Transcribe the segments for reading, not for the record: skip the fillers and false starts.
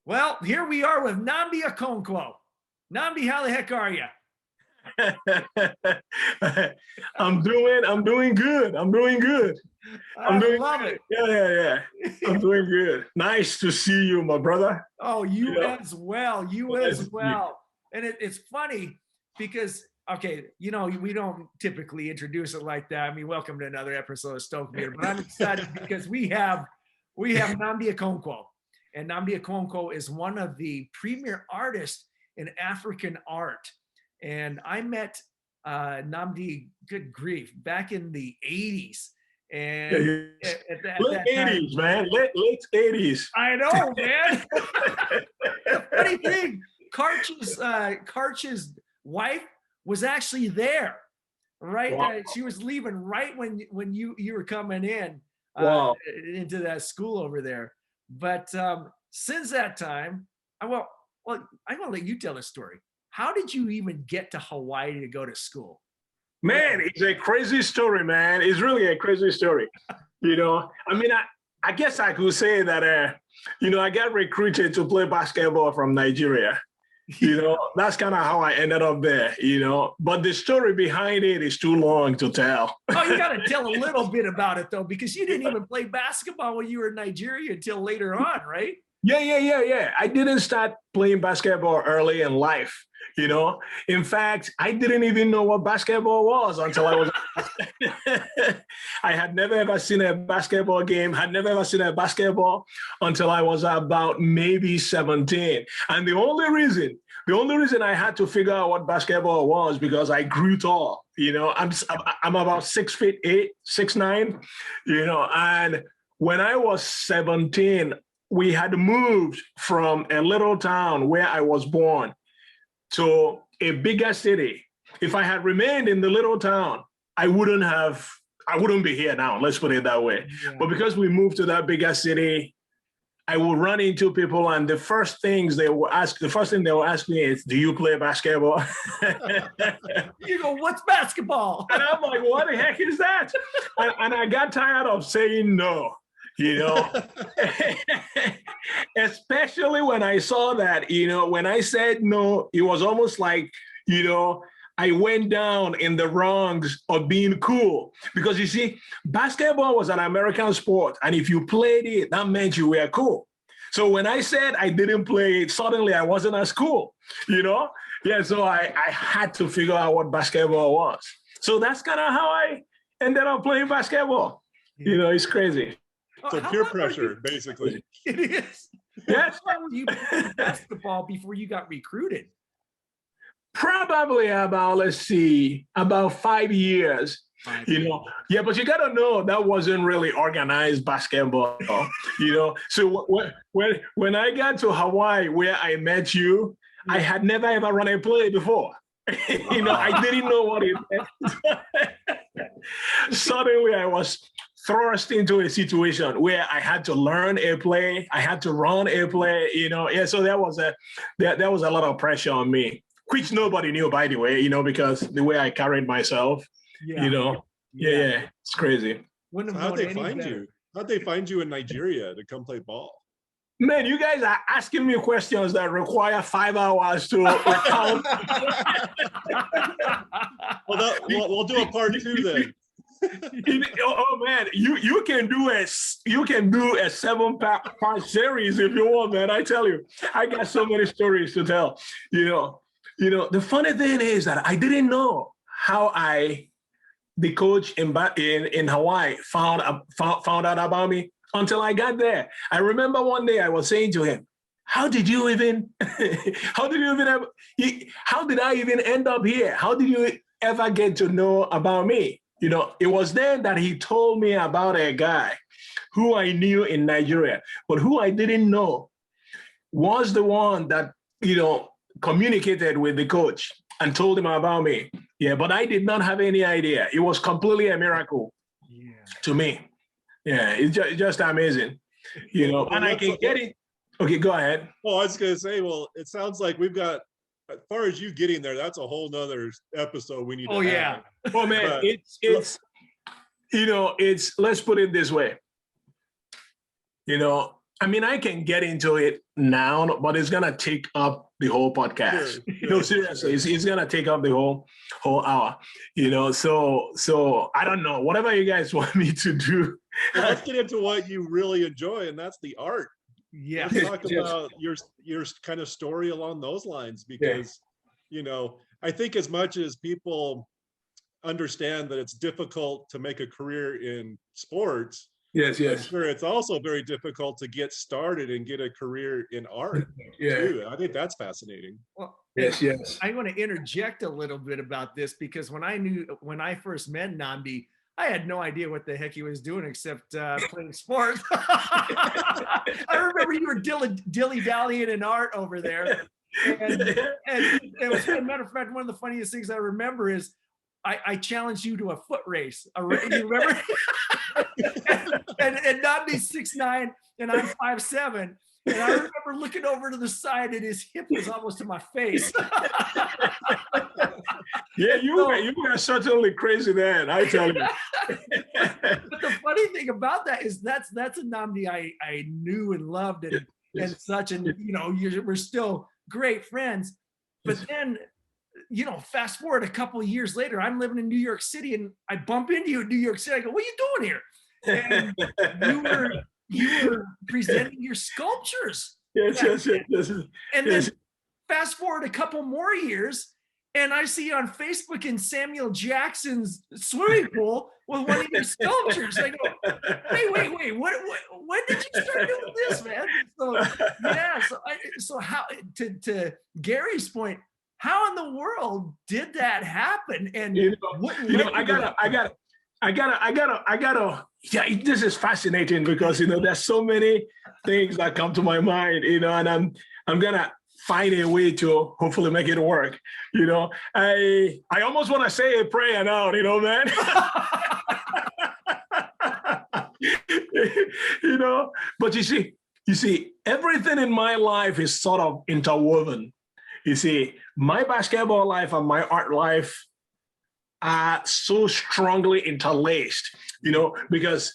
Well, here we are with Nnamdi Okonkwo. Nnamdi, how the heck are you? I'm doing good. I'm doing good. I love it. Yeah. I'm doing good. Nice to see you, my brother. Oh, you as well. You as well. You. And it's funny because, okay, you know, we don't typically introduce it like that. I mean, welcome to another episode of Stoke Meter, but I'm excited because we have Nnamdi Okonkwo. And Nnamdi Okonkwo is one of the premier artists in African art. And I met Nnamdi, good grief, back in the 80s. And late 80s, man, late 80s. I know, man. The funny thing, Karch's wife was actually there, right? Wow. She was leaving right when you were coming in into that school over there. But since that time, I'm gonna let you tell the story. How did you even get to Hawaii to go to school? Man, it's a crazy story, man. It's really a crazy story. You know, I mean, I guess I could say that, you know, I got recruited to play basketball from Nigeria. You know, that's kind of how I ended up there, you know, but the story behind it is too long to tell. Oh, you got to tell a little bit about it, though, because you didn't even play basketball when you were in Nigeria until later on, right? Yeah. I didn't start playing basketball early in life, you know. In fact, I didn't even know what basketball was until I was. I had never ever seen a basketball game, had never ever seen a basketball until I was about maybe 17. And the only reason I had to figure out what basketball was because I grew tall. You know, I'm about 6'8", 6'9", you know, and when I was 17, we had moved from a little town where I was born to a bigger city. If I had remained in the little town, I wouldn't be here now, let's put it that way. Yeah. But because we moved to that bigger city, I would run into people and the first thing they will ask me is, do you play basketball? You go, what's basketball? And I'm like, what the heck is that? And I got tired of saying no. You know, especially when I saw that, you know, when I said no, it was almost like, you know, I went down in the rungs of being cool. Because you see, basketball was an American sport. And if you played it, that meant you were cool. So when I said I didn't play it, suddenly I wasn't as cool, you know? Yeah, so I had to figure out what basketball was. So that's kind of how I ended up playing basketball. You know, it's crazy. So peer pressure, basically. It is. Yes. How long were you playing basketball before you got recruited? Probably about, let's see, about 5 years. You know, yeah, but you gotta know that wasn't really organized basketball, you know. So when I got to Hawaii, where I met you, I had never ever run a play before. You know, I didn't know what it meant. Suddenly, I was thrust into a situation where I had to learn a play, I had to run a play, you know. Yeah, so there was a lot of pressure on me, which nobody knew, by the way, you know, because the way I carried myself, you know, yeah, it's crazy. So how'd they find you? How'd they find you in Nigeria to come play ball? Man, you guys are asking me questions that require 5 hours to recount. We'll do a part 2 then. Oh man, you can do a 7-part series if you want, man. I tell you, I got so many stories to tell. You know, the funny thing is that I didn't know how the coach in Hawaii found out about me until I got there. I remember one day I was saying to him, how did I even end up here? How did you ever get to know about me? You know, it was then that he told me about a guy who I knew in Nigeria, but who I didn't know was the one that, you know, communicated with the coach and told him about me. Yeah, but I did not have any idea. It was completely a miracle to me. Yeah, it's just amazing, you know, and I can get it. Okay, go ahead. Oh, I was going to say, well, it sounds like we've got as far as you getting there, that's a whole nother episode we need to Oh, yeah. have. Oh man, But- it's let's put it this way. I mean, I can get into it now, but it's gonna take up the whole podcast. Sure, Seriously, it's gonna take up the whole hour. So I don't know. Whatever you guys want me to do. Well, let's get into what you really enjoy, and that's the art. Yeah. Let's talk about your kind of story along those lines, because I think as much as people understand that it's difficult to make a career in sports, Yes, I'm sure it's also very difficult to get started and get a career in art too. I think that's fascinating. Well, Yes. I want to interject a little bit about this, because when I first met Nnamdi, I had no idea what the heck he was doing except playing sports. I remember you were dilly-dallying in art over there. And it was, as a matter of fact, one of the funniest things I remember is I challenged you to a foot race. You remember? and Nnamdi's 6'9" and I'm 5'7". And I remember looking over to the side and his hip was almost to my face. Yeah, you were certainly crazy then, I tell you. But the funny thing about that is that's a Nnamdi I knew and loved and such, and we're still great friends. But then, fast forward a couple of years later, I'm living in New York City and I bump into you in New York City. I go, "What are you doing here?" And you were presenting your sculptures. Yes. And then fast forward a couple more years, and I see you on Facebook in Samuel Jackson's swimming pool with one of your sculptures. I go, wait, when did you start doing this, man? So yeah, so how, to Gary's point, how in the world did that happen? And I gotta. Yeah, this is fascinating because there's so many things that come to my mind, and I'm gonna find a way to hopefully make it work. I almost want to say a prayer now, man. But you see, everything in my life is sort of interwoven. You see, my basketball life and my art life are so strongly interlaced, because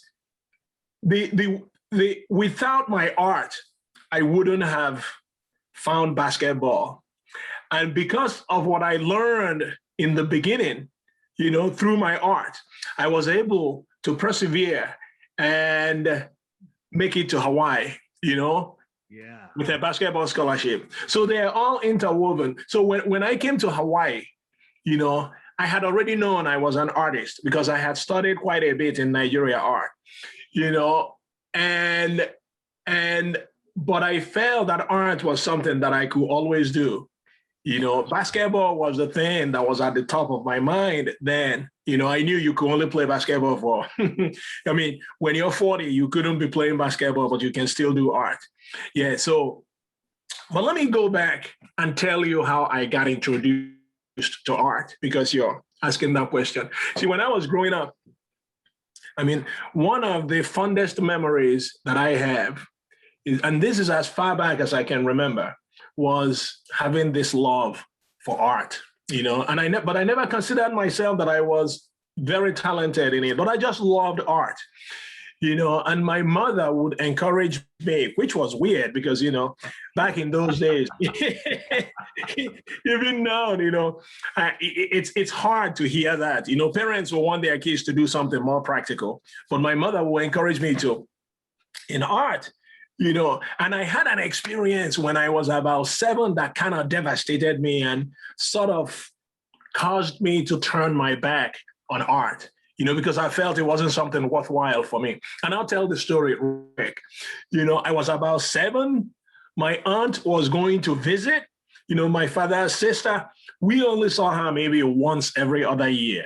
the without my art, I wouldn't have found basketball. And because of what I learned in the beginning, through my art, I was able to persevere and make it to Hawaii, yeah, with a basketball scholarship. So they're all interwoven. So when I came to Hawaii, I had already known I was an artist because I had studied quite a bit in Nigeria art, but I felt that art was something that I could always do. Basketball was the thing that was at the top of my mind then. I knew you could only play basketball for, I mean, when you're 40, you couldn't be playing basketball, but you can still do art. Yeah, but let me go back and tell you how I got introduced to art, because you're asking that question. See, when I was growing up, I mean, one of the fondest memories that I have is, and this is as far back as I can remember, was having this love for art, and but I never considered myself that I was very talented in it, but I just loved art. And my mother would encourage me, which was weird because, back in those days, even now, it's hard to hear that. Parents will want their kids to do something more practical, but my mother will encourage me to, in art, and I had an experience when I was about 7 that kind of devastated me and sort of caused me to turn my back on art. Because I felt it wasn't something worthwhile for me. And I'll tell the story quick. I was about 7. My aunt was going to visit, my father's sister. We only saw her maybe once every other year.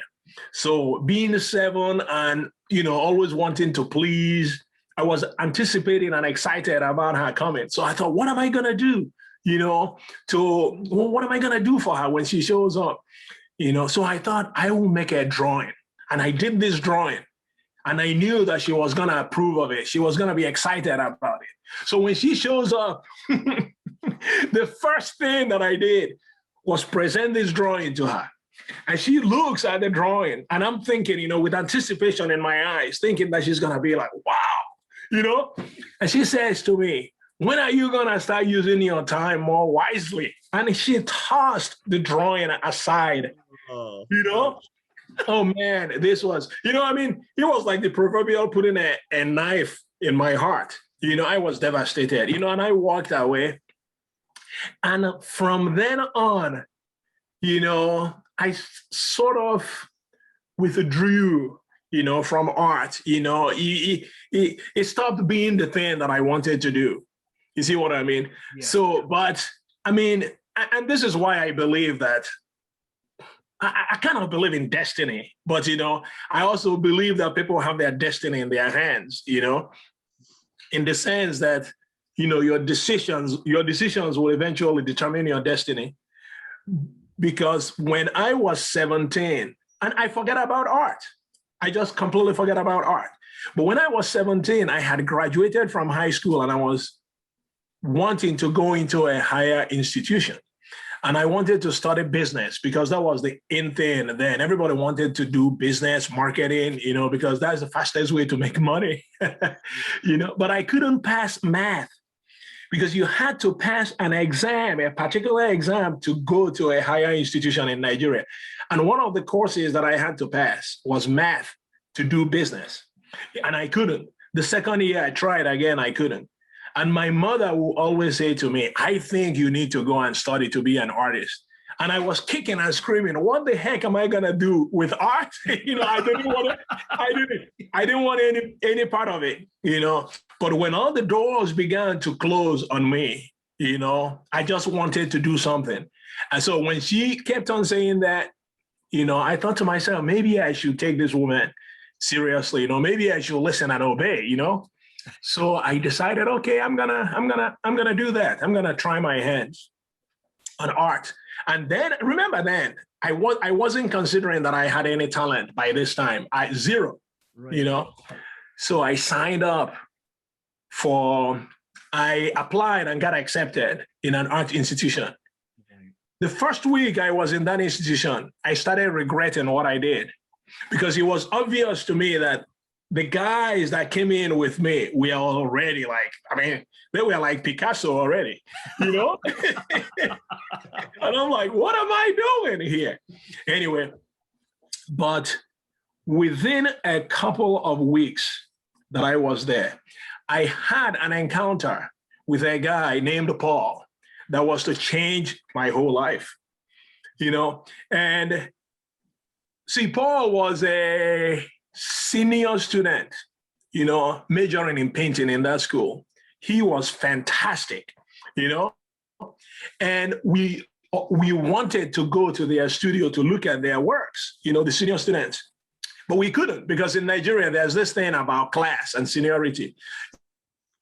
So being 7 and, always wanting to please, I was anticipating and excited about her coming. So I thought, what am I going to do? What am I going to do for her when she shows up? So I thought I will make a drawing. And I did this drawing, and I knew that she was going to approve of it. She was going to be excited about it. So when she shows up, the first thing that I did was present this drawing to her. And she looks at the drawing, and I'm thinking, with anticipation in my eyes, thinking that she's going to be like, wow, And she says to me, when are you going to start using your time more wisely? And she tossed the drawing aside, Oh. Oh, man, this was, it was like the proverbial putting a knife in my heart. I was devastated, and I walked away. And from then on, I sort of withdrew, from art. It stopped being the thing that I wanted to do. You see what I mean? Yeah. So, but I mean, and this is why I believe that I kind of believe in destiny, but I also believe that people have their destiny in their hands, in the sense that your decisions will eventually determine your destiny. Because when I was 17, and I forget about art, I just completely forget about art. But when I was 17, I had graduated from high school and I was wanting to go into a higher institution. And I wanted to study business because that was the in thing then. Everybody wanted to do business, marketing, because that's the fastest way to make money, but I couldn't pass math because you had to pass an exam, a particular exam to go to a higher institution in Nigeria. And one of the courses that I had to pass was math to do business. And I couldn't. The second year I tried again, I couldn't. And my mother would always say to me, I think you need to go and study to be an artist. And I was kicking and screaming, what the heck am I gonna do with art? I didn't want any part of it, But when all the doors began to close on me, I just wanted to do something. And so when she kept on saying that, I thought to myself, maybe I should take this woman seriously, maybe I should listen and obey, So I decided, okay, I'm gonna do that. I'm gonna try my hands on art. And then remember, I wasn't considering that I had any talent by this time. Zero, right. So I signed up I applied and got accepted in an art institution. Okay. The first week I was in that institution, I started regretting what I did because it was obvious to me that the guys that came in with me, we are already they were like Picasso already, And I'm like, what am I doing here? Anyway, but within a couple of weeks that I was there, I had an encounter with a guy named Paul that was to change my whole life, And see, Paul was a senior student, majoring in painting in that school. He was fantastic, and we wanted to go to their studio to look at their works, the senior students, but we couldn't because in Nigeria, there's this thing about class and seniority.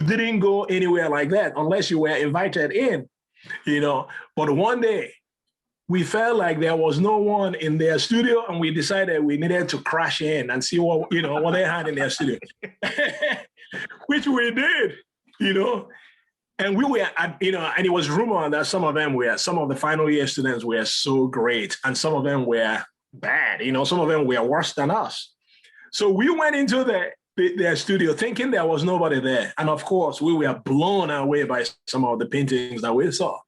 You didn't go anywhere like that unless you were invited in, but one day, we felt like there was no one in their studio, and we decided we needed to crash in and see what they had in their studio, which we did, and we were, and it was rumored that some of the final year students were so great, and some of them were bad, some of them were worse than us. So we went into their studio thinking there was nobody there, and of course, we were blown away by some of the paintings that we saw.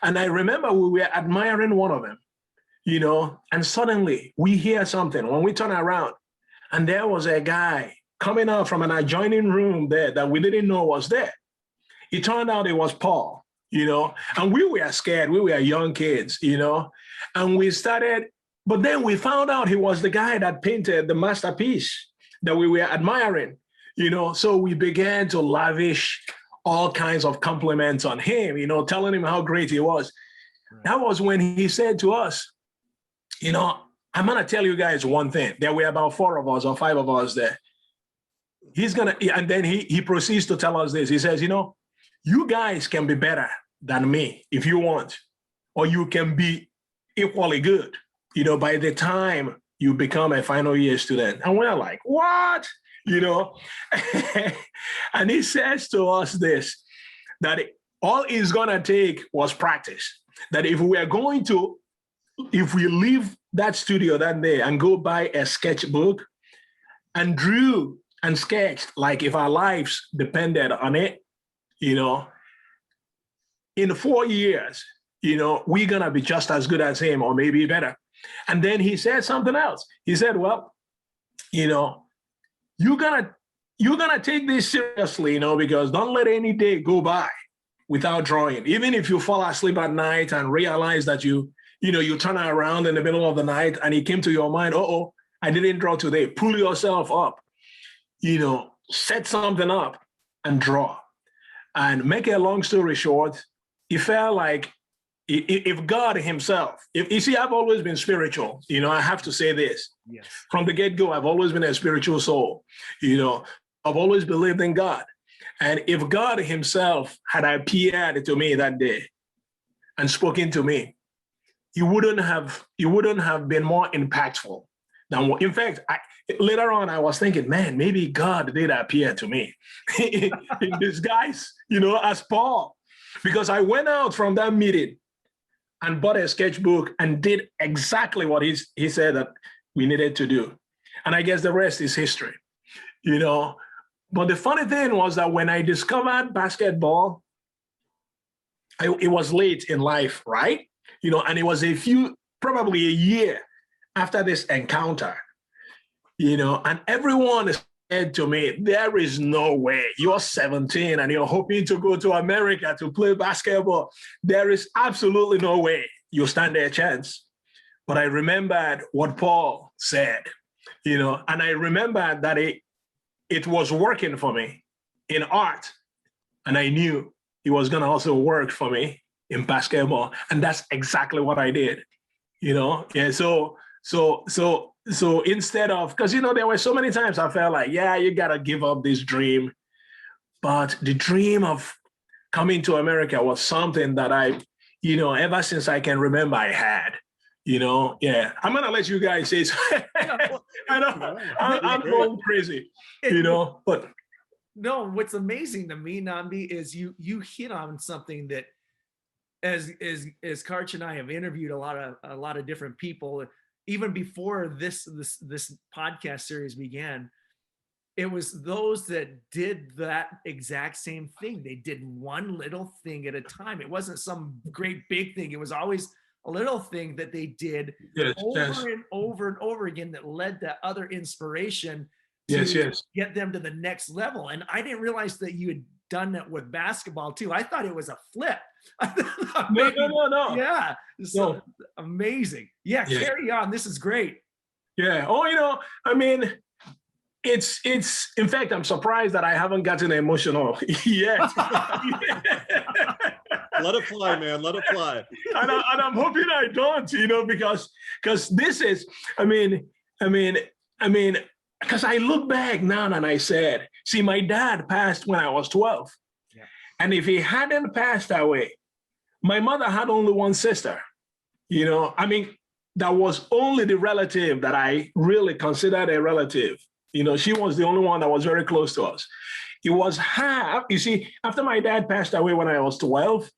And I remember we were admiring one of them, and suddenly we hear something when we turn around, and there was a guy coming out from an adjoining room there that we didn't know was there. It turned out it was Paul, and we were scared. We were young kids, and we started, but then we found out he was the guy that painted the masterpiece that we were admiring, so we began to lavish all kinds of compliments on him, telling him how great he was. Right. That was when he said to us, I'm going to tell you guys one thing. There were about 4 of us or 5 of us there. And then he proceeds to tell us this. He says, you guys can be better than me if you want, or you can be equally good, by the time you become a final year student. And we're like, what? And he says to us this, that all it's gonna take was practice. That if we leave that studio that day and go buy a sketchbook and drew and sketched like if our lives depended on it, you know, in 4 years, you know, we're gonna be just as good as him or maybe better. And then he said something else. He said, well, you know, you're gonna take this seriously, you know, because don't let any day go by without drawing. Even if you fall asleep at night and realize that you turn around in the middle of the night and it came to your mind, oh, I didn't draw today. Pull yourself up, you know, set something up and draw. And make a long story short, it felt like if God himself, if you see, I've always been spiritual, you know, I have to say this. Yes. From the get-go, I've always been a spiritual soul, you know, I've always believed in God. And if God himself had appeared to me that day and spoken to me, he wouldn't have been more impactful than what, in fact, later on, I was thinking, man, maybe God did appear to me in disguise, you know, as Paul, because I went out from that meeting and bought a sketchbook and did exactly what he said that we needed to do. And I guess the rest is history, you know. But the funny thing was that when I discovered basketball, it was late in life, right? You know, and it was probably a year after this encounter, you know, and everyone said to me, there is no way you're 17 and you're hoping to go to America to play basketball. There is absolutely no way you stand a chance. But I remembered what Paul said, you know, and I remembered that it was working for me in art. And I knew it was going to also work for me in basketball. And that's exactly what I did, you know? Yeah. So instead of, because, you know, there were so many times I felt like, yeah, you got to give up this dream. But the dream of coming to America was something that I, you know, ever since I can remember I had, you know. Yeah. I'm going to let you guys say, I know I'm going crazy, you know, but. No, what's amazing to me, Nnamdi, is you hit on something that as Karch and I have interviewed a lot of different people, even before this podcast series began, it was those that did that exact same thing. They did one little thing at a time. It wasn't some great big thing. It was always a little thing that they did over and over and over again that led to other inspiration to get them to the next level. And I didn't realize that you had done that with basketball too. I thought it was a flip. No. Yeah. So amazing. Yeah. Carry on. This is great. Yeah. Oh, you know, I mean, it's in fact, I'm surprised that I haven't gotten emotional yet. Let it fly, man. Let it fly. And I'm hoping I don't, you know, because this is, I mean, because I look back now and I said, see, my dad passed when I was 12. Yeah. And if he hadn't passed away, my mother had only one sister, you know. I mean, that was only the relative that I really considered a relative. You know, she was the only one that was very close to us. It was her, you see, after my dad passed away when I was 12,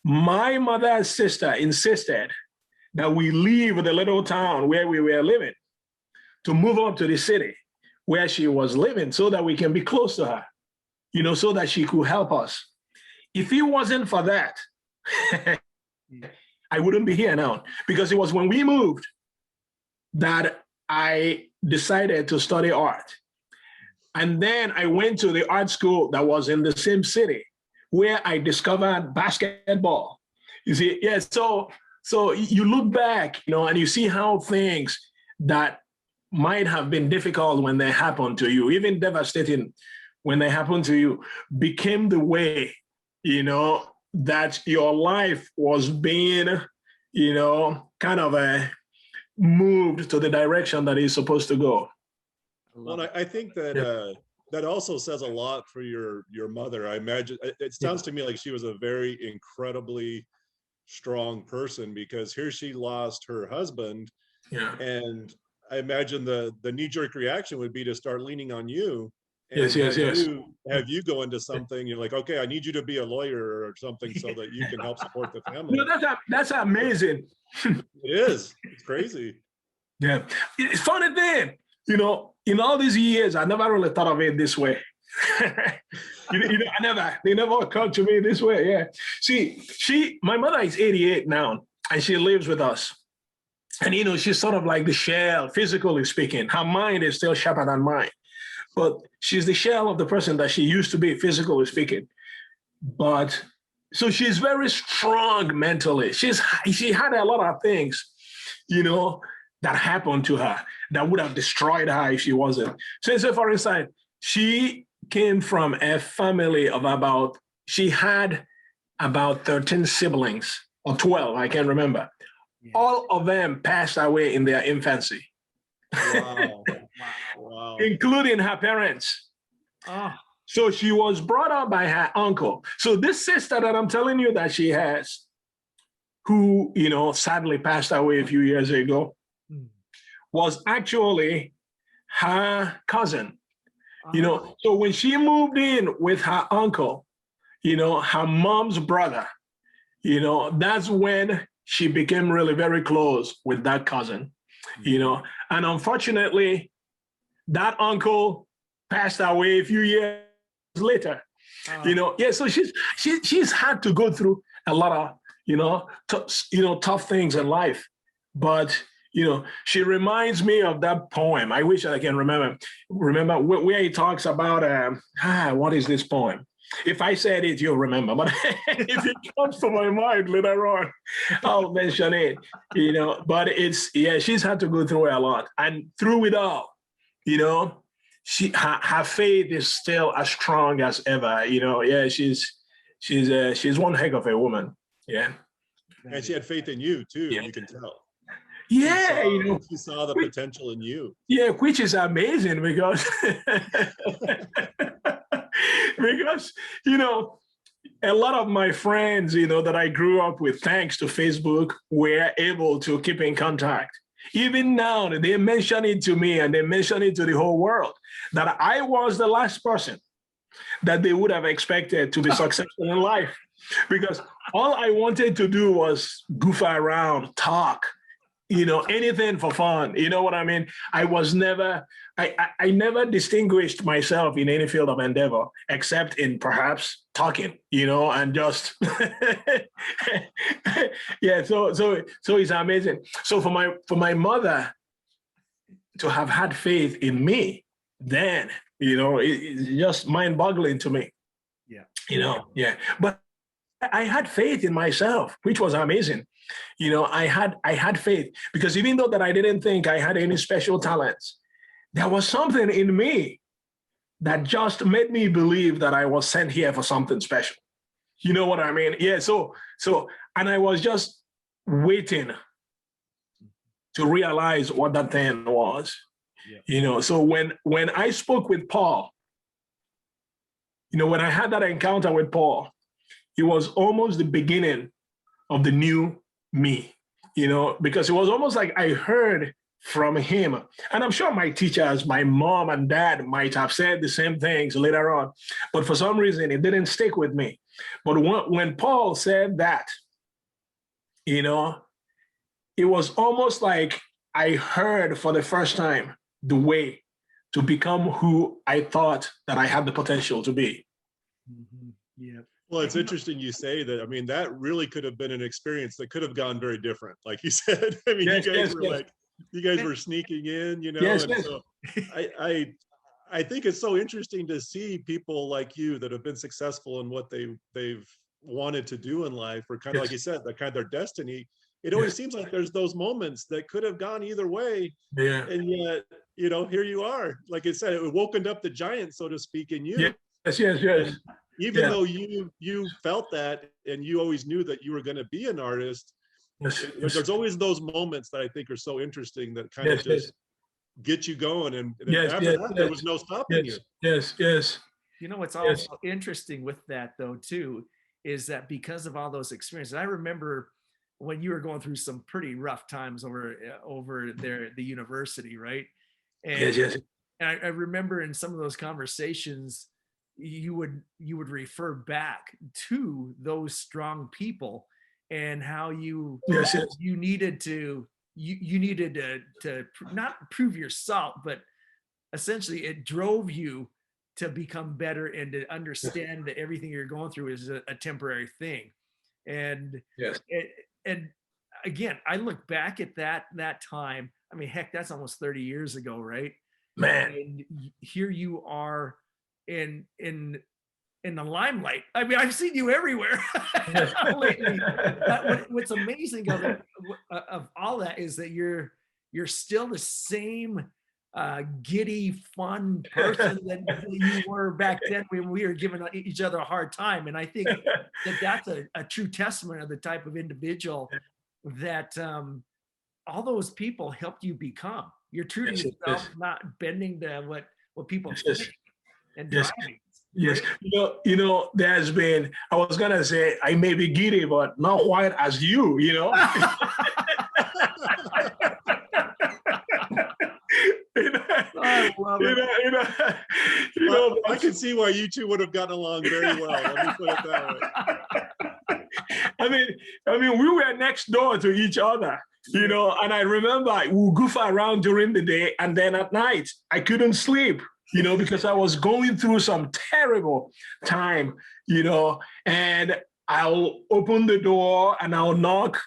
my mother's sister insisted that we leave the little town where we were living to move up to the city where she was living so that we can be close to her, you know, so that she could help us. If it wasn't for that, I wouldn't be here now, because it was when we moved that I decided to study art. And then I went to the art school that was in the same city where I discovered basketball. You see, yeah, so you look back, you know, and you see how things that might have been difficult when they happened to you, even devastating when they happened to you, became the way, you know, that your life was being, you know, kind of moved to the direction that it's supposed to go. Well, I think that that also says a lot for your mother. I imagine it sounds to me like she was a very incredibly strong person, because here she lost her husband, and I imagine the knee-jerk reaction would be to start leaning on you and yes. have you go into something, you're like, okay, I need you to be a lawyer or something so that you can help support the family. No, that's amazing. It is. It's crazy. Yeah, it's funny thing, you know, in all these years, I never really thought of it this way. They never occurred to me this way. Yeah. See, my mother is 88 now, and she lives with us. And, you know, she's sort of like the shell, physically speaking. Her mind is still sharper than mine, but she's the shell of the person that she used to be, physically speaking. But so she's very strong mentally. She had a lot of things, you know, that happened to her that would have destroyed her if she wasn't. So, for instance, she came from a family of she had about 13 siblings or 12, I can't remember. Yeah. All of them passed away in their infancy. Wow. Wow. Including her parents. Oh. So she was brought up by her uncle. So this sister that I'm telling you that she has, who, you know, sadly passed away a few years ago, was actually her cousin. You know, so when she moved in with her uncle, you know, her mom's brother, you know, that's when she became really very close with that cousin, you know, and unfortunately, that uncle passed away a few years later, you know. Yeah, so she's had to go through a lot of, you know, tough things in life, but you know, she reminds me of that poem. I wish I can remember where he talks about what is this poem? If I said it, you'll remember. But if it comes to my mind later on, I'll mention it. You know, but she's had to go through a lot, and through it all, you know, her faith is still as strong as ever. You know, yeah, she's one heck of a woman. Yeah, and she had faith in you too. Yeah. You can tell. Yeah, she saw the potential in you. Yeah, which is amazing because you know, a lot of my friends, you know, that I grew up with, thanks to Facebook, were able to keep in contact. Even now, they mention it to me and they mention it to the whole world that I was the last person that they would have expected to be successful in life, because all I wanted to do was goof around, talk, you know, anything for fun. You know what I mean? I never distinguished myself in any field of endeavor, except in perhaps talking, you know, and just, yeah. So it's amazing. So for my mother to have had faith in me, then, you know, it's just mind boggling to me. Yeah. You know, yeah. But I had faith in myself, which was amazing. You know, I had faith because even though that I didn't think I had any special talents, there was something in me that just made me believe that I was sent here for something special. You know what I mean? Yeah. So, and I was just waiting to realize what that thing was. Yeah. You know, so when I spoke with Paul, you know, when I had that encounter with Paul, it was almost the beginning of the new me, you know, because it was almost like I heard from him. And I'm sure my teachers, my mom and dad might have said the same things later on, but for some reason it didn't stick with me. But when Paul said that, you know, it was almost like I heard for the first time the way to become who I thought that I had the potential to be. Mm-hmm. Yeah. Well, it's interesting you say that. I mean, that really could have been an experience that could have gone very different. Like you said, I mean, you guys were sneaking in, you know, so I think it's so interesting to see people like you that have been successful in what they've wanted to do in life, or kind of like you said, that kind of their destiny. It always seems like there's those moments that could have gone either way. Yeah. And yet, you know, here you are. Like I said, it wokened up the giant, so to speak, in you. Yes. And even though you felt that and you always knew that you were going to be an artist, there's always those moments that I think are so interesting that kind of just get you going. And after that, there was no stopping you. Yes. You know, what's also interesting with that, though, too, is that because of all those experiences, I remember when you were going through some pretty rough times over there at the university, right? And, I remember in some of those conversations, you would refer back to those strong people and how Yes, yes. you needed to you needed to not prove yourself, but essentially it drove you to become better and to understand that everything you're going through is a temporary thing. And Yes. and again, I look back at that time. I mean, heck, that's almost 30 years ago, right? Man. And here you are in the limelight. I mean, I've seen you everywhere lately. What's amazing of all that is that you're still the same giddy, fun person that you were back then when we were giving each other a hard time. And I think that that's a true testament of the type of individual that all those people helped you become. You're true to Yes, yourself, yes. not bending to what people Yes. think and Yes. driving. Yes, Great. there's been, I was gonna say I may be giddy, but not quite as you, you know. I love it. I can see why you two would have gotten along very well. Let me put it that way. I mean, we were next door to each other, you know, and I remember we would goof around during the day, and then at night I couldn't sleep, you know, because I was going through some terrible time, you know, and I'll open the door and I'll knock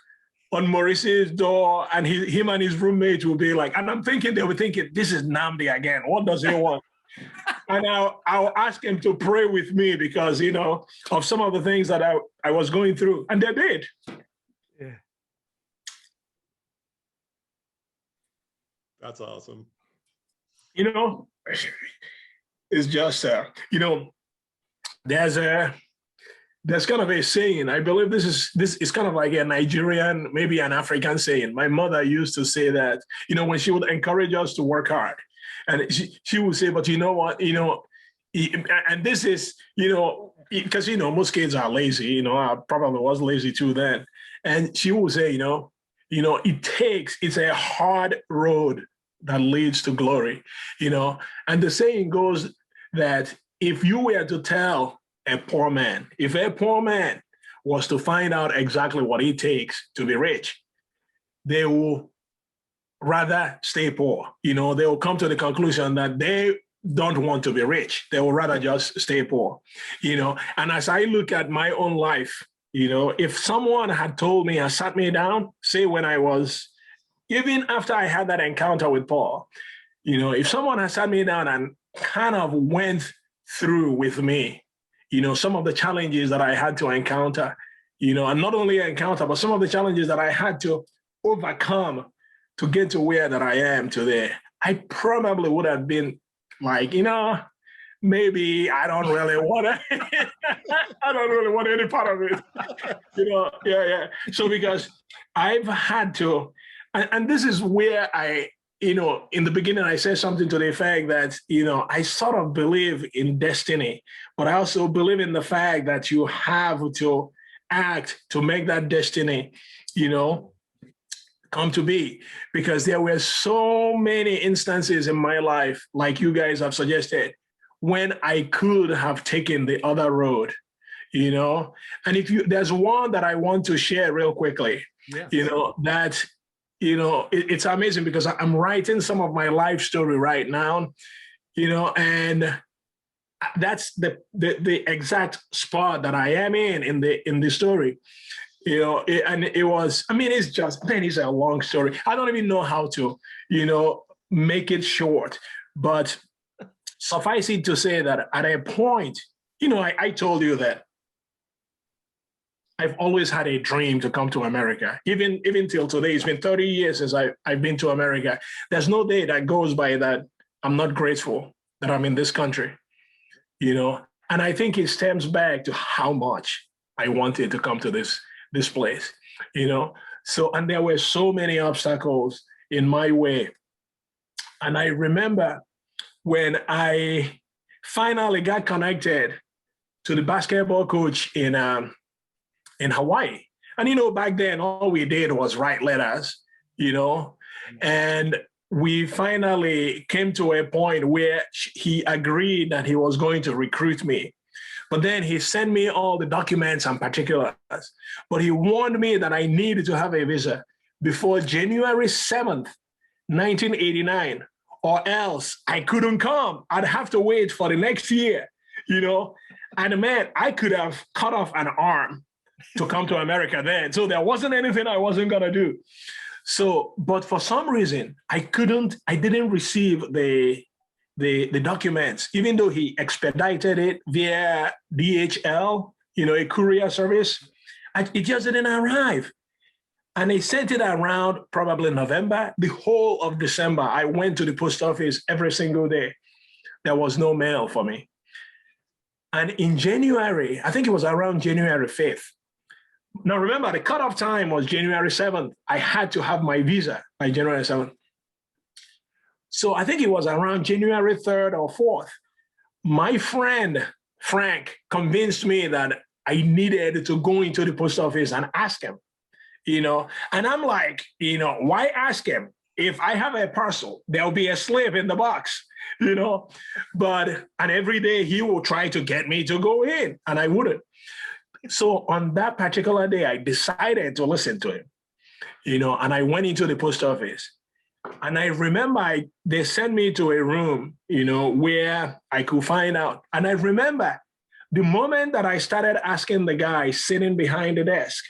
on Maurice's door, and him and his roommate will be like, and I'm thinking, they were thinking, this is Nnamdi again. What does he want? And I'll ask him to pray with me because, you know, of some of the things that I was going through, and they did. Yeah. That's awesome. You know, it's just, you know, there's kind of a saying. I believe this is kind of like a Nigerian, maybe an African saying. My mother used to say that, you know, when she would encourage us to work hard, and she would say, but you know what, you know, and this is, you know, because, you know, most kids are lazy, you know, I probably was lazy too then. And she would say, you know, it's a hard road that leads to glory, you know. And the saying goes that if you were to tell a poor man, if a poor man was to find out exactly what it takes to be rich, they will rather stay poor. You know, they will come to the conclusion that they don't want to be rich. They will rather just stay poor, you know. And as I look at my own life, you know, if someone had told me and sat me down, say when I was, even after I had that encounter with Paul, you know, if someone had sat me down and kind of went through with me, you know, some of the challenges that I had to encounter, you know, and not only encounter, but some of the challenges that I had to overcome to get to where that I am today, I probably would have been like, you know, maybe I don't really want to, I don't really want any part of it, you know, yeah. So because I've had to, and this is where I, you know, in the beginning, I said something to the effect that, you know, I sort of believe in destiny, but I also believe in the fact that you have to act to make that destiny, you know, come to be. Because there were so many instances in my life, like you guys have suggested, when I could have taken the other road, you know. And there's one that I want to share real quickly, Yes. you know, that, you know, it's amazing because I'm writing some of my life story right now, you know, and that's the exact spot that I am in the story, you know. And it was, I mean, it's just, man, it's a long story. I don't even know how to, you know, make it short, but suffice it to say that at a point, you know, I told you that I've always had a dream to come to America. Even till today, it's been 30 years since I've been to America. There's no day that goes by that I'm not grateful that I'm in this country, you know. And I think it stems back to how much I wanted to come to this place, you know. So, and there were so many obstacles in my way. And I remember when I finally got connected to the basketball coach in Hawaii. And, you know, back then, all we did was write letters, you know. And we finally came to a point where he agreed that he was going to recruit me. But then he sent me all the documents and particulars. But he warned me that I needed to have a visa before January 7th, 1989, or else I couldn't come. I'd have to wait for the next year, you know? And man, I could have cut off an arm to come to America then. So there wasn't anything I wasn't gonna do. So, but for some reason, I didn't receive the documents, even though he expedited it via DHL, you know, a courier service. It just didn't arrive. And they sent it around probably November. The whole of December, I went to the post office every single day. There was no mail for me. And in January, I think it was around January 5th. Now remember, the cutoff time was January 7th. I had to have my visa by January 7th. So I think it was around January 3rd or 4th. My friend, Frank, convinced me that I needed to go into the post office and ask him, you know, and I'm like, you know, why ask him? If I have a parcel, there'll be a slip in the box, you know, and every day he will try to get me to go in and I wouldn't. So on that particular day, I decided to listen to him, you know, and I went into the post office. And I remember they sent me to a room, you know, where I could find out. And I remember the moment that I started asking the guy sitting behind the desk,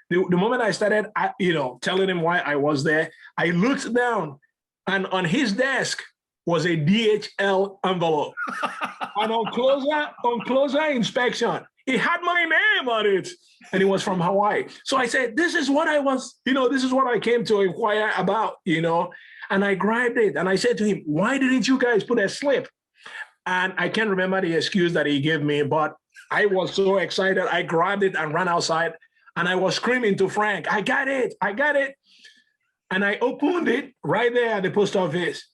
the moment I started, you know, telling him why I was there, I looked down and on his desk was a DHL envelope. And on closer inspection, it had my name on it. And it was from Hawaii. So I said, this is what I was, you know, this is what I came to inquire about, you know. And I grabbed it and I said to him, why didn't you guys put a slip? And I can't remember the excuse that he gave me, but I was so excited. I grabbed it and ran outside and I was screaming to Frank, I got it, I got it. And I opened it right there at the post office.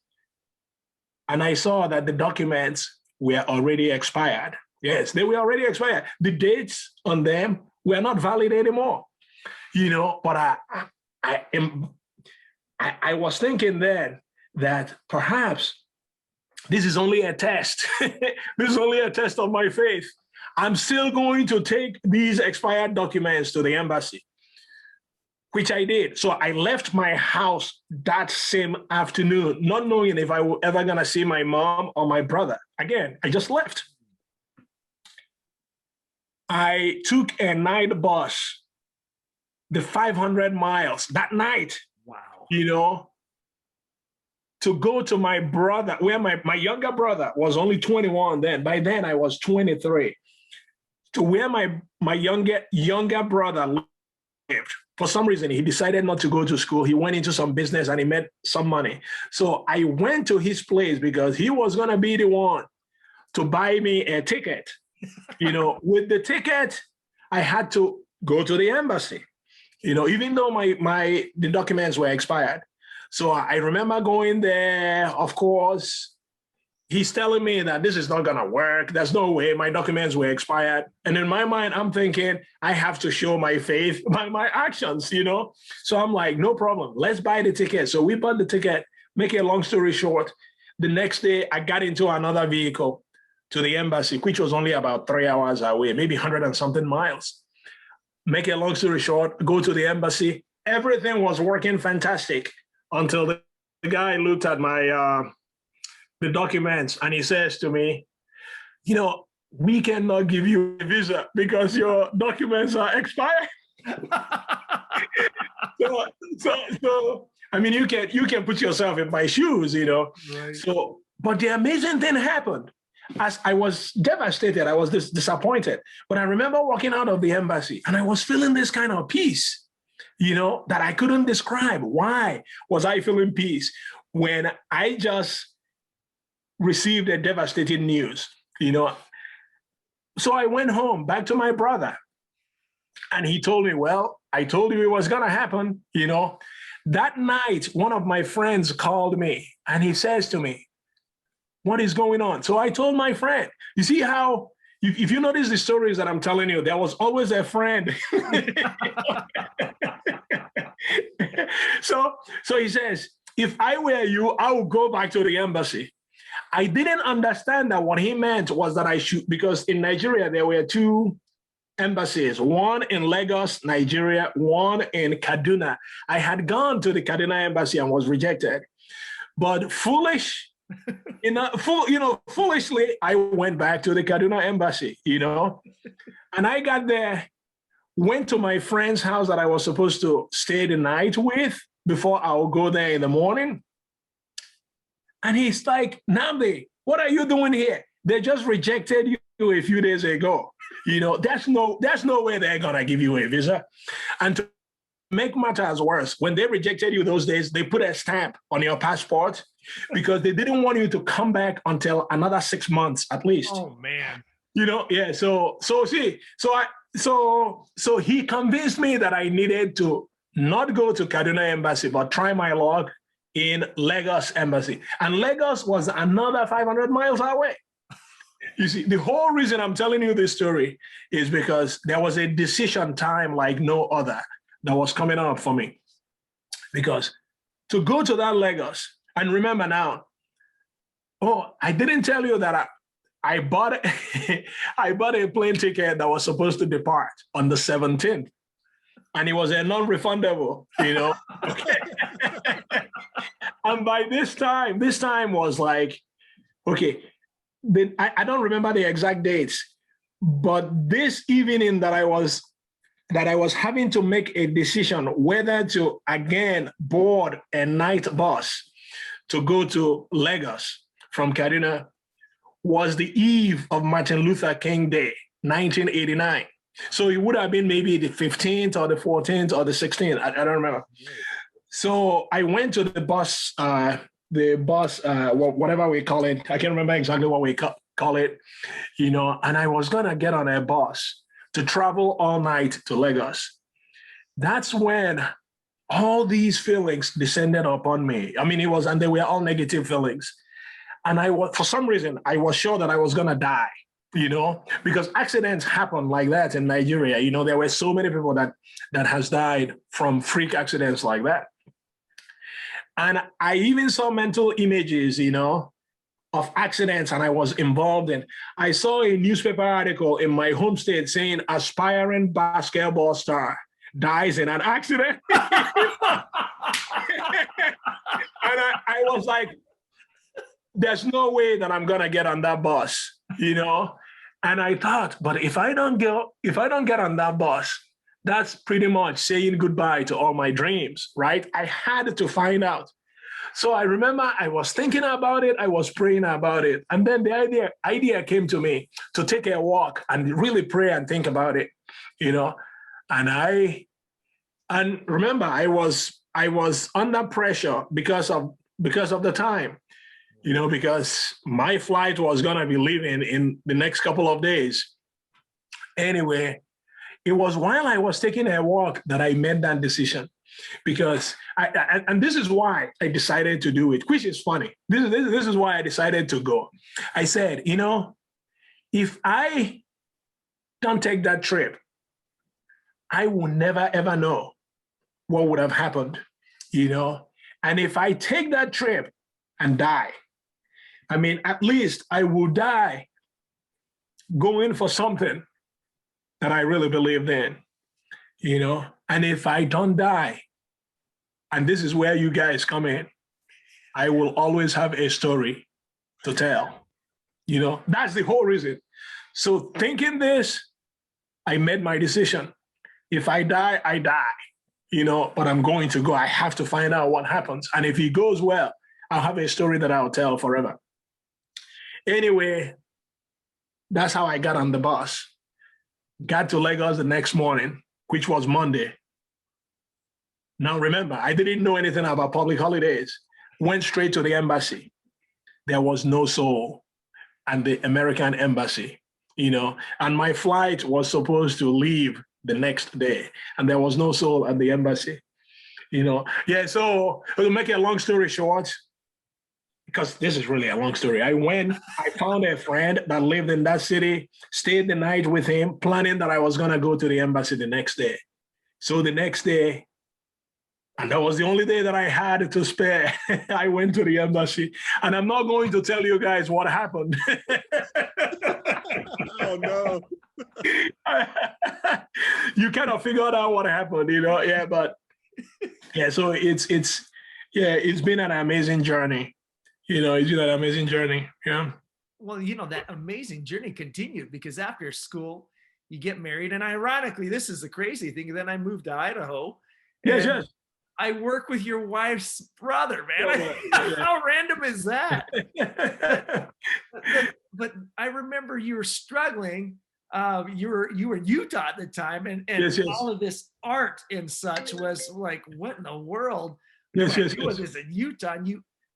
And I saw that the documents were already expired. Yes, they were already expired. The dates on them were not valid anymore, you know, but I was thinking then that perhaps this is only a test. This is only a test of my faith. I'm still going to take these expired documents to the embassy, which I did. So I left my house that same afternoon, not knowing if I were ever gonna see my mom or my brother. Again, I just left. I took a night bus, the 500 miles that night, wow, you know, to go to my brother, where my younger brother was only 21 then. By then I was 23. To where my younger brother lived. For some reason, he decided not to go to school. He went into some business and he made some money. So I went to his place because he was going to be the one to buy me a ticket. You know, with the ticket, I had to go to the embassy, you know, even though the documents were expired. So I remember going there, of course. He's telling me that this is not going to work. There's no way my documents were expired. And in my mind, I'm thinking, I have to show my faith by my actions, you know? So I'm like, no problem. Let's buy the ticket. So we bought the ticket. Make a long story short, the next day I got into another vehicle to the embassy, which was only about 3 hours away, maybe 100 and something miles. Make a long story short, go to the embassy. Everything was working fantastic until the guy looked at the documents and he says to me, you know, we cannot give you a visa because your documents are expired. so I mean, you can put yourself in my shoes, you know. right. So, but the amazing thing happened. As I was devastated, I was disappointed. But I remember walking out of the embassy and I was feeling this kind of peace, you know, that I couldn't describe. Why was I feeling peace when I just received a devastating news, you know? So I went home back to my brother and he told me, well, I told you it was gonna happen, you know? That night, one of my friends called me and he says to me, what is going on? So I told my friend, you see how, if you notice the stories that I'm telling you, there was always a friend. So he says, if I were you, I would go back to the embassy. I didn't understand that what he meant was that I should, because in Nigeria, there were two embassies, one in Lagos, Nigeria, one in Kaduna. I had gone to the Kaduna embassy and was rejected. But foolishly, I went back to the Kaduna embassy, and I got there, went to my friend's house that I was supposed to stay the night with before I would go there in the morning. And he's like, Nnamdi, what are you doing here? They just rejected you a few days ago. There's no way they're gonna give you a visa. And to make matters worse, when they rejected you those days, they put a stamp on your passport because they didn't want you to come back until another 6 months at least. Oh man. Yeah. So he convinced me that I needed to not go to Kaduna embassy, but try my luck in Lagos embassy. And Lagos was another 500 miles away. You see, the whole reason I'm telling you this story is because there was a decision time like no other that was coming up for me. Because to go to that Lagos, and remember now, I didn't tell you that I bought a plane ticket that was supposed to depart on the 17th. And it was a non-refundable, Okay. And by this time was like, okay, I don't remember the exact dates, but this evening that I was having to make a decision whether to again board a night bus to go to Lagos from Kaduna was the eve of Martin Luther King Day, 1989. So it would have been maybe the 15th or the 14th or the 16th. I don't remember. So I went to the bus, whatever we call it. I can't remember exactly what we call it, and I was going to get on a bus to travel all night to Lagos. That's when all these feelings descended upon me. I mean, and they were all negative feelings. And for some reason, I was sure that I was going to die. Because accidents happen like that in Nigeria. There were so many people that has died from freak accidents like that. And I even saw mental images, of accidents, and I was involved in. I saw a newspaper article in my home state saying aspiring basketball star dies in an accident. And I was like, there's no way that I'm gonna get on that bus, And I thought, but if I don't get on that bus, that's pretty much saying goodbye to all my dreams, right? I had to find out. So I remember I was thinking about it, I was praying about it. And then the idea came to me to take a walk and really pray and think about it, And remember, I was under pressure because of the time, because my flight was gonna be leaving in the next couple of days. Anyway, it was while I was taking a walk that I made that decision, because and this is why I decided to do it, which is funny. This is why I decided to go. I said, if I don't take that trip, I will never, ever know what would have happened, And if I take that trip and die, I mean, at least I will die going for something that I really believed in, And if I don't die, and this is where you guys come in, I will always have a story to tell, That's the whole reason. So thinking this, I made my decision. If I die, I die, but I'm going to go. I have to find out what happens. And if it goes well, I'll have a story that I'll tell forever. Anyway, that's how I got on the bus. Got to Lagos the next morning, which was Monday. Now remember, I didn't know anything about public holidays. Went straight to the embassy. There was no soul at the American embassy, and my flight was supposed to leave the next day, and there was no soul at the embassy, Yeah, so to make a long story short, because this is really a long story, I found a friend that lived in that city, stayed the night with him, planning that I was gonna go to the embassy the next day. So the next day, And that was the only day that I had to spare. I went to the embassy, and I'm not going to tell you guys what happened. Oh no. You kind of figured out what happened, Yeah, but yeah, so it's been an amazing journey. It's been an amazing journey. Yeah. Well, that amazing journey continued because after school, you get married. And ironically, this is the crazy thing. Then I moved to Idaho. Yes, And yes. I work with your wife's brother, man. Yeah. How random is that? but I remember you were struggling. You were in Utah at the time, and Yes, yes. all of this art and such was like, what in the world? Yes, do I yes, do with this in Utah?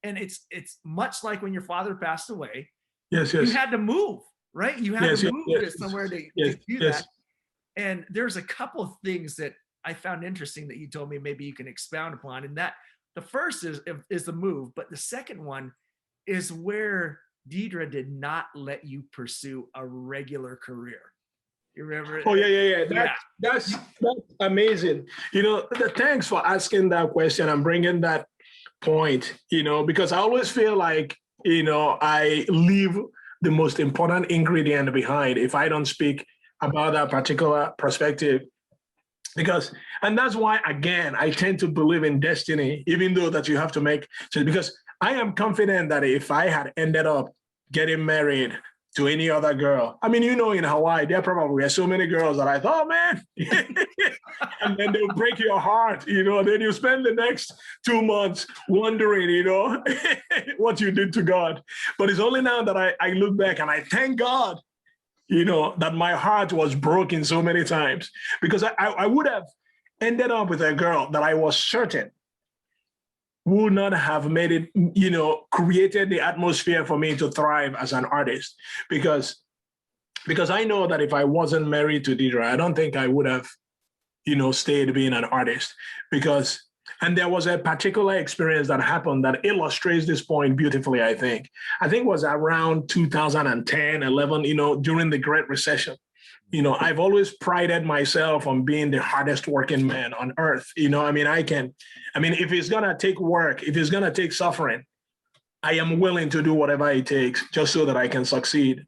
And it's much like when your father passed away. Yes, You yes. had to move, right? You had Yes, to yes, move yes, to somewhere to yes, do yes. that. And there's a couple of things that I found interesting that you told me maybe you can expound upon. And that the first is the move, but the second one is where Deidre did not let you pursue a regular career. You remember? Oh, yeah. That's amazing. Thanks for asking that question and bringing that point, because I always feel like, I leave the most important ingredient behind if I don't speak about that particular perspective. And that's why, again, I tend to believe in destiny, even though that you have to make change, because I am confident that if I had ended up getting married to any other girl, I mean, in Hawaii, there probably are so many girls that I thought, man, and then they'll break your heart, then you spend the next 2 months wondering, what you did to God. But it's only now that I look back and I thank God, that my heart was broken so many times, because I would have ended up with a girl that I was certain would not have made it, created the atmosphere for me to thrive as an artist. Because I know that if I wasn't married to Deidre, I don't think I would have, stayed being an artist. And there was a particular experience that happened that illustrates this point beautifully, I think. I think it was around 2010, 11, during the Great Recession. I've always prided myself on being the hardest working man on earth. If it's going to take work, if it's going to take suffering, I am willing to do whatever it takes just so that I can succeed.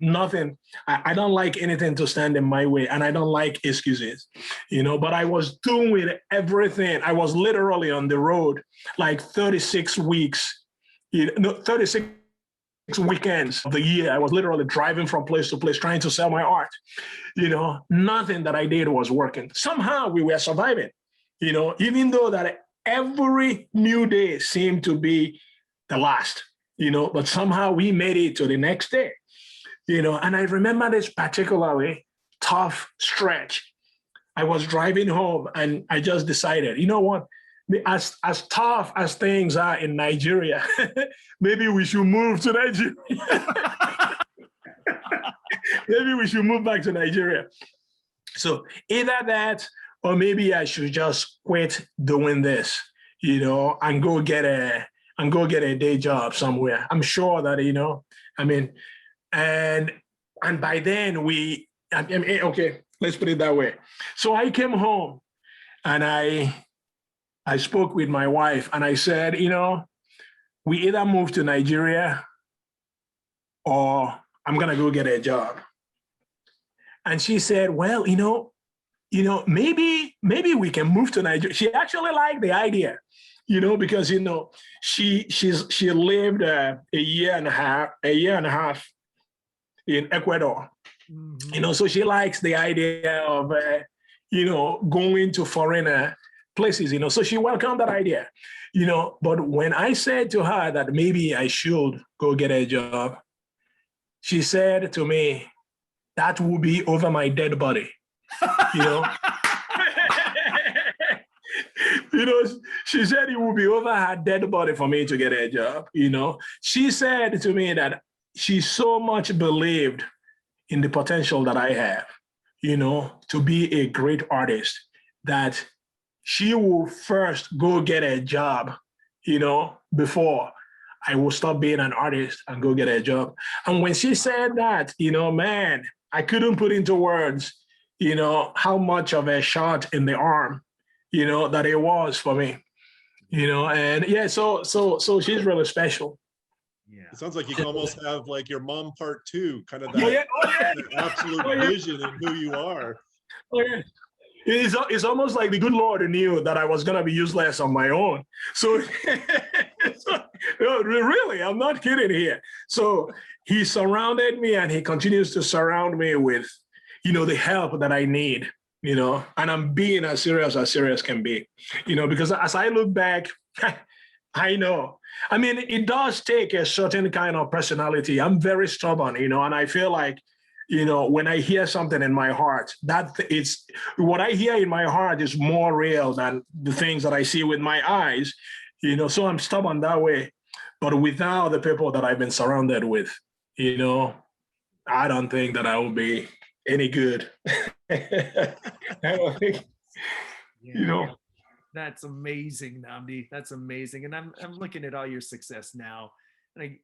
I don't like anything to stand in my way, and I don't like excuses, but I was doing everything. I was literally on the road like 36 weeks, 36 weekends of the year. I was literally driving from place to place trying to sell my art. Nothing that I did was working. Somehow we were surviving, even though that every new day seemed to be the last. But somehow we made it to the next day, and I remember this particularly tough stretch. I was driving home and I just decided, you know what, as tough as things are in Nigeria, maybe we should move to Nigeria. Maybe we should move back to Nigeria. So either that, or maybe I should just quit doing this, and go get a day job somewhere. I'm sure that, and by then okay, let's put it that way. So I came home and I spoke with my wife and I said, we either move to Nigeria or I'm going to go get a job. And she said, well, maybe we can move to Nigeria. She actually liked the idea, because, she lived a year and a half in Ecuador, Mm-hmm. So she likes the idea of, going to foreign places, so she welcomed that idea, but when I said to her that maybe I should go get a job, she said to me, that will be over my dead body, she said it will be over her dead body for me to get a job, She said to me that she so much believed in the potential that I have, to be a great artist, that she will first go get a job, before I will stop being an artist and go get a job. And when she said that, man, I couldn't put into words, how much of a shot in the arm, that it was for me. And yeah, so she's really special. Yeah. It sounds like you can almost have like your mom part two, kind of Oh that, yeah, oh yeah, that absolute oh yeah, vision in who you are. oh yeah. It's almost like the good Lord knew that I was gonna be useless on my own. So, no, really, I'm not kidding here. So he surrounded me, and he continues to surround me with, the help that I need. And I'm being as serious can be. Because as I look back, I know. I mean, it does take a certain kind of personality. I'm very stubborn, and I feel like, when I hear something in my heart, that it's what I hear in my heart is more real than the things that I see with my eyes, so I'm stubborn that way. But without the people that I've been surrounded with, I don't think that I will be any good. I don't think, Yeah. That's amazing, Nnamdi. That's amazing. And I'm looking at all your success now. And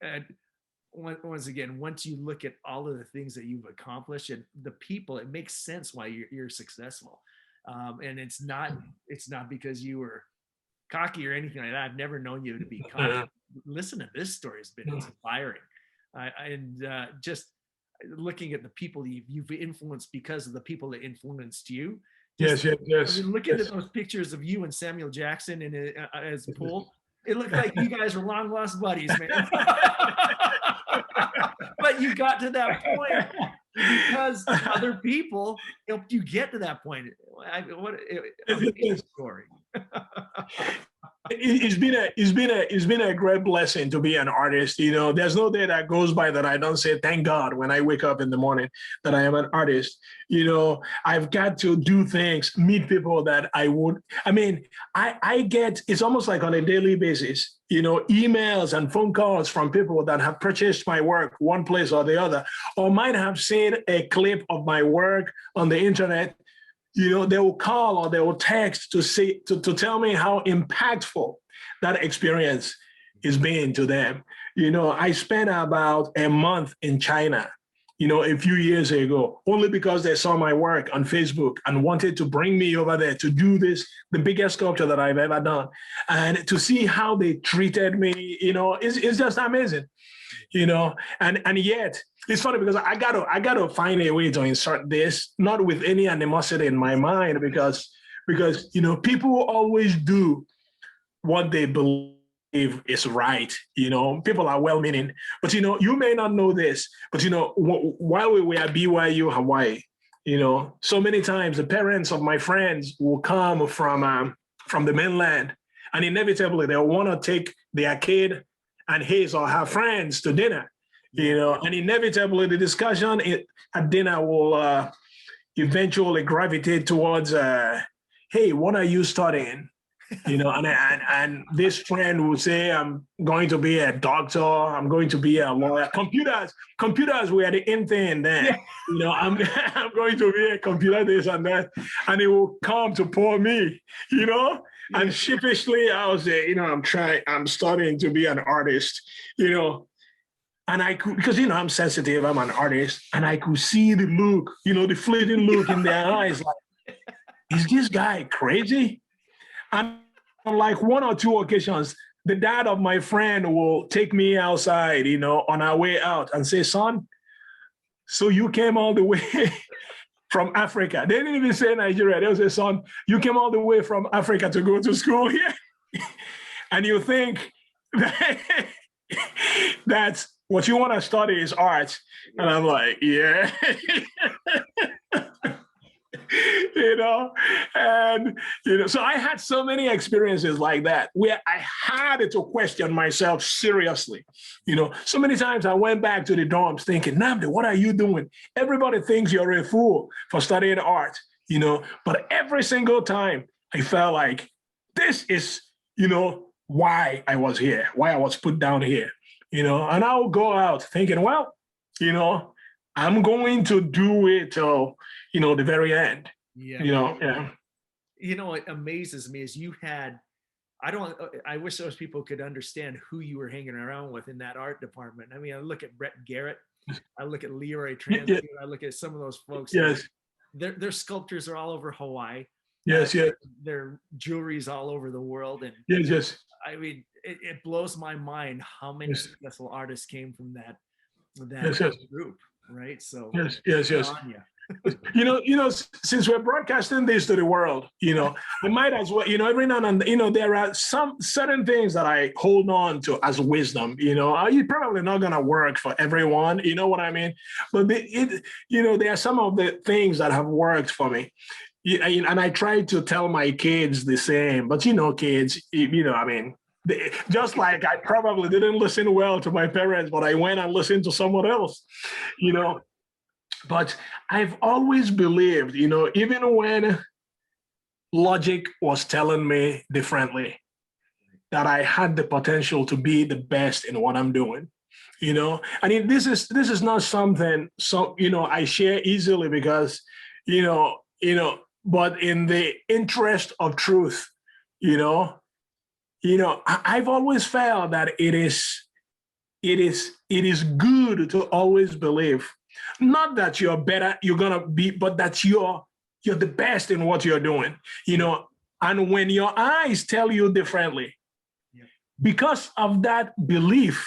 once again, once you look at all of the things that you've accomplished and the people, it makes sense why you're successful. And it's not because you were cocky or anything like that. I've never known you to be cocky. Listen to this story, has been inspiring. And just looking at the people you've influenced because of the people that influenced you. Yes. I mean, looking at those pictures of you and Samuel Jackson in as Poole, it looked like you guys were long lost buddies, man. But you got to that point because other people helped you get to that point. What amazing story. It's been a great blessing to be an artist. There's no day that goes by that I don't say thank God when I wake up in the morning that I am an artist. I've got to do things, meet people that I get, it's almost like on a daily basis, emails and phone calls from people that have purchased my work one place or the other, or might have seen a clip of my work on the internet. They will call or they will text to tell me how impactful that experience is being to them. I spent about a month in China, a few years ago, only because they saw my work on Facebook and wanted to bring me over there to do the biggest sculpture that I've ever done. And to see how they treated me, it's just amazing. And yet it's funny because I gotta find a way to insert this, not with any animosity in my mind, because people always do what they believe is right. People are well-meaning, but you may not know this, but while we were at BYU Hawaii, so many times the parents of my friends will come from the mainland, and inevitably they'll want to take their kid and his or her friends to dinner, and inevitably the discussion at dinner will eventually gravitate towards, hey, what are you studying? And this friend will say, I'm going to be a doctor, I'm going to be a lawyer. Computers were the in thing then. I'm going to be a computer this and that, and it will come to poor me, and sheepishly I'll say, I'm starting to be an artist, and I could, because I'm sensitive, I'm an artist, and I could see the look, the fleeting look in their eyes, like, is this guy crazy? And on like one or two occasions, the dad of my friend will take me outside, on our way out and say, son, so you came all the way from Africa. They didn't even say Nigeria. They'll say, son, you came all the way from Africa to go to school here. And you think that's what you want to study is art. And I'm like, yeah. So I had so many experiences like that where I had to question myself seriously. So many times I went back to the dorms thinking, Nnamdi, what are you doing? Everybody thinks you're a fool for studying art, but every single time I felt like this is, why I was here, why I was put down here, and I'll go out thinking, well, I'm going to do it till, the very end. Yeah. What amazes me is I wish those people could understand who you were hanging around with in that art department. I mean, I look at Brett Garrett, I look at Leroy Transfield, I look at some of those folks. Yes. Their sculptures are all over Hawaii. Yes, yes. Their jewelry's all over the world. And Yes, yes. I mean, it blows my mind how many Yes. successful artists came from that Yes, yes. group, right? So Yes, yes, good yes. on you. Since we're broadcasting this to the world, I might as well, every now and then, there are some certain things that I hold on to as wisdom. You're probably not gonna work for everyone, you know what I mean? But there are some of the things that have worked for me. And I try to tell my kids the same, but kids, I mean, just like I probably didn't listen well to my parents, but I went and listened to someone else, But I've always believed, even when logic was telling me differently, that I had the potential to be the best in what I'm doing. I mean, this is not something I share easily because, but in the interest of truth, I've always felt that it is good to always believe, not that you're better, you're gonna be, but that you're the best in what you're doing, and when your eyes tell you differently, because of that belief,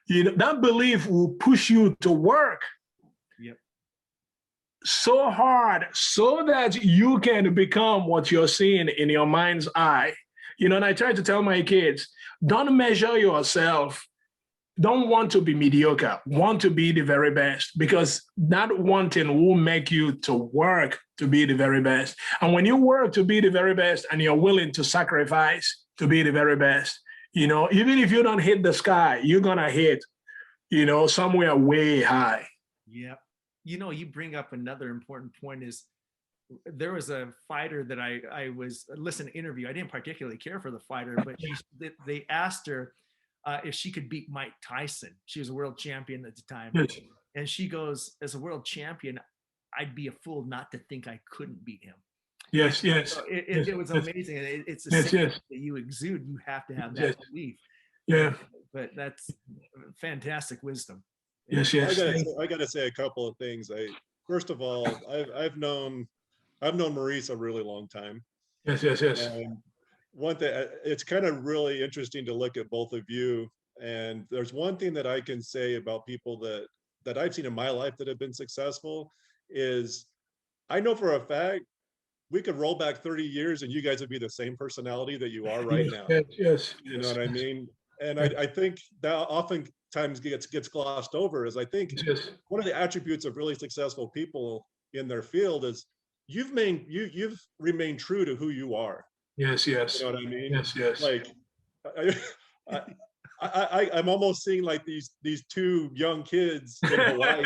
that belief will push you to work so hard so that you can become what you're seeing in your mind's eye. And I try to tell my kids, don't measure yourself. Don't want to be mediocre, want to be the very best, because that wanting will make you to work to be the very best. And when you work to be the very best and you're willing to sacrifice to be the very best, even if you don't hit the sky, you're gonna hit, somewhere way high. Yeah. You bring up another important point is there was a fighter that I was listening to interview. I didn't particularly care for the fighter, but they asked her if she could beat Mike Tyson. She was a world champion at the time. Yes. And she goes, as a world champion, I'd be a fool not to think I couldn't beat him. Yes, yes. So it was amazing. It's the same that you exude. You have to have that belief. Yeah. But that's fantastic wisdom. Yes, yes. I gotta say a couple of things. First of all, I've known Maurice a really long time. Yes, yes, yes. And one thing, it's kind of really interesting to look at both of you. And there's one thing that I can say about people that I've seen in my life that have been successful is, I know for a fact we could roll back 30 years and you guys would be the same personality that you are right now. Yes. You know what I mean? And I think that oftentimes gets glossed over, is I think one of the attributes of really successful people in their field is you've remained true to who you are. Yes, yes. You know what I mean? Yes, yes. Like I'm almost seeing like these two young kids in Hawaii.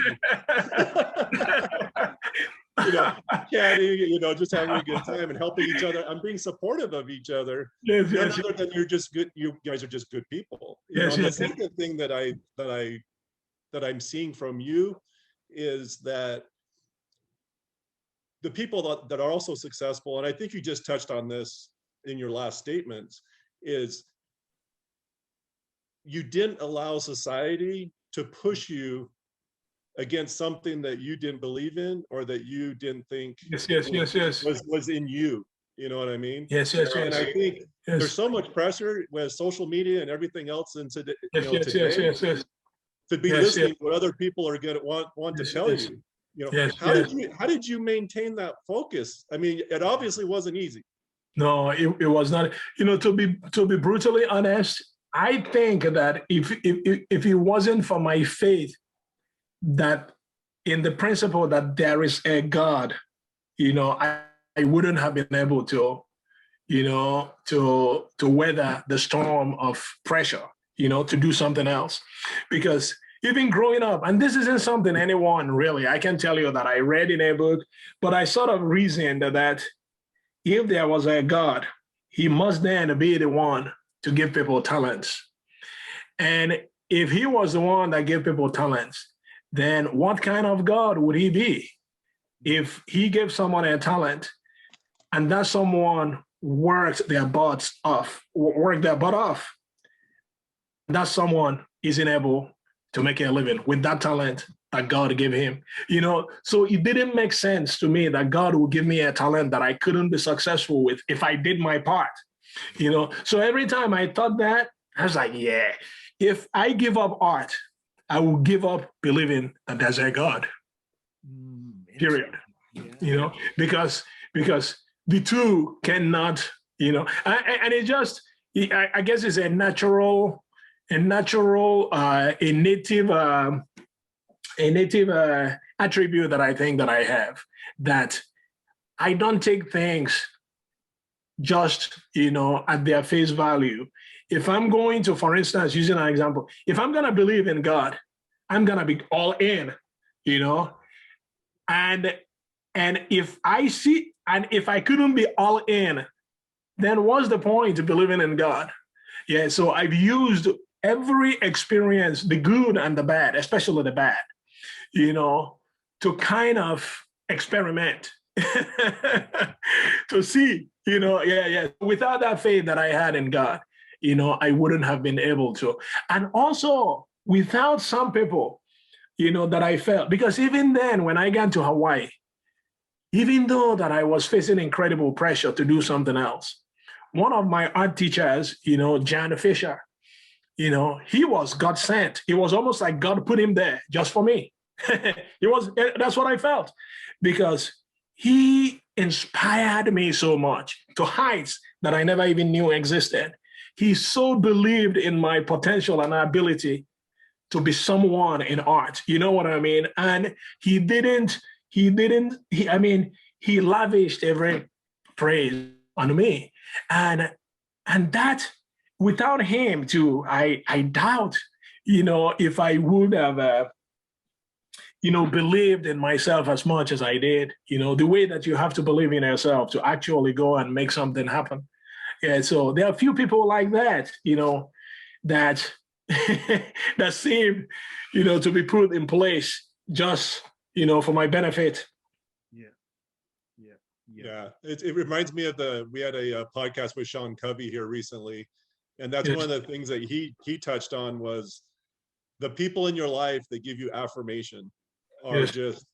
Chatting, just having a good time and helping each other. I'm being supportive of each other. Yes, yes. Other than you're just good. You guys are just good people. Yes, yes. The second thing that I'm seeing from you is that the people that are also successful, and I think you just touched on this in your last statements, is you didn't allow society to push you against something that you didn't believe in or that you didn't think was in you. You know what I mean? Yes, yes, and yes. I think there's so much pressure with social media and everything else into today to be listening to what other people are going to want to tell you. How did you maintain that focus? I mean, it obviously wasn't easy. No, it was not. To be brutally honest, I think that if it wasn't for my faith that in the principle that there is a God, I wouldn't have been able to, to weather the storm of pressure, to do something else. Because even growing up, and this isn't something anyone really, I can tell you that I read in a book, but I sort of reasoned that if there was a God, he must then be the one to give people talents. And if he was the one that gave people talents, then what kind of God would he be? If he gave someone a talent and that someone worked their butt off, that someone isn't able to make a living with that talent that God gave him. So it didn't make sense to me that God would give me a talent that I couldn't be successful with if I did my part. So every time I thought that, I was like, yeah, if I give up art, I will give up believing that there's a God. Period. Yeah. Because the two cannot, and it just, I guess it's a native attribute that I think that I have, that I don't take things just, at their face value. If I'm going to, for instance, using an example, if I'm going to believe in God, I'm going to be all in, and if I couldn't be all in, then what's the point of believing in God? Yeah, so I've used every experience, the good and the bad, especially the bad, to kind of experiment, to see, Without that faith that I had in God, I wouldn't have been able to. And also without some people, that I felt, because even then, when I got to Hawaii, even though that I was facing incredible pressure to do something else, one of my art teachers, Jan Fisher, he was God sent. It was almost like God put him there just for me. That's what I felt, because he inspired me so much to heights that I never even knew existed. He so believed in my potential and ability to be someone in art. You know what I mean? And he lavished every praise on me. And that, without him too, I doubt, if I would have, believed in myself as much as I did, the way that you have to believe in yourself to actually go and make something happen. Yeah, so there are a few people like that, that that seem, to be put in place just, for my benefit. Yeah. It reminds me of we had a podcast with Sean Covey here recently, and that's one of the things that he touched on was the people in your life that give you affirmation are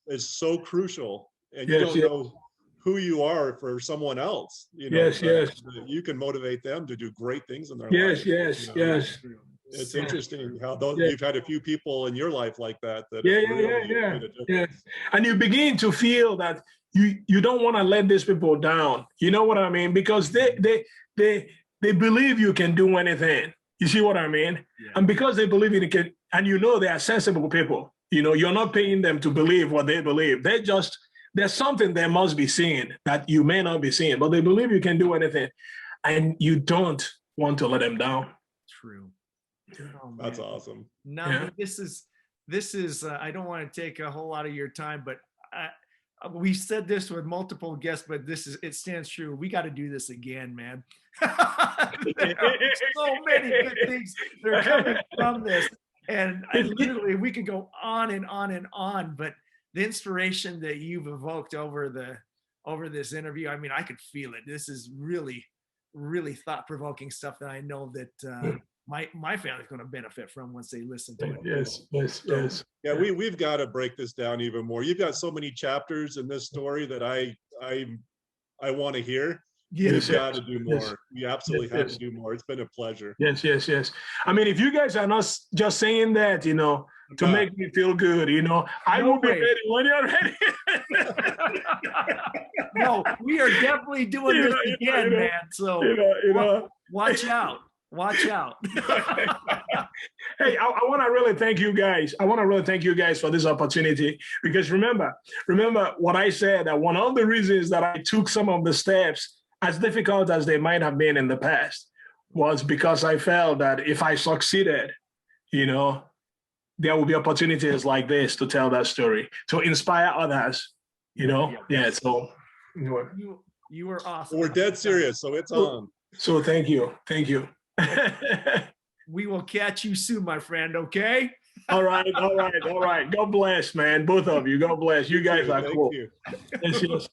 is so crucial, and you don't know who you are for someone else. That you can motivate them to do great things in their life. Yes. It's interesting how you've had a few people in your life like that really made a difference. And you begin to feel that you don't want to let these people down. You know what I mean? Because they believe you can do anything. You see what I mean? Yeah. And because they believe you can, and they are sensible people. You're not paying them to believe what they believe. There's something they must be seeing that you may not be seeing, but they believe you can do anything, and you don't want to let them down. True. Oh, that's awesome. No, this is I don't want to take a whole lot of your time, but we said this with multiple guests, but it stands true. We got to do this again, man. There are so many good things that are coming from this, and literally we could go on and on and on. But the inspiration that you've evoked over this interview, I mean, I could feel it. This is really, really thought-provoking stuff that I know that my family's going to benefit from once they listen to it. Yes. Yeah, we've got to break this down even more. You've got so many chapters in this story that I want to hear. We've got to do more. We absolutely have to do more. It's been a pleasure. Yes. I mean, if you guys are not just saying that, to make me feel good, I will be ready when you're ready. No, we are definitely doing this again, man. So watch out. Watch out. Hey, I want to really thank you guys. I want to really thank you guys for this opportunity, because remember what I said, that one of the reasons that I took some of the steps, as difficult as they might have been in the past, was because I felt that if I succeeded, there will be opportunities like this to tell that story, to inspire others, so you were awesome. We're dead serious, so it's on. So thank you. We will catch you soon, my friend. Okay. All right. God bless, man. Both of you. God bless. You guys are cool. You. Yes.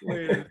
Later.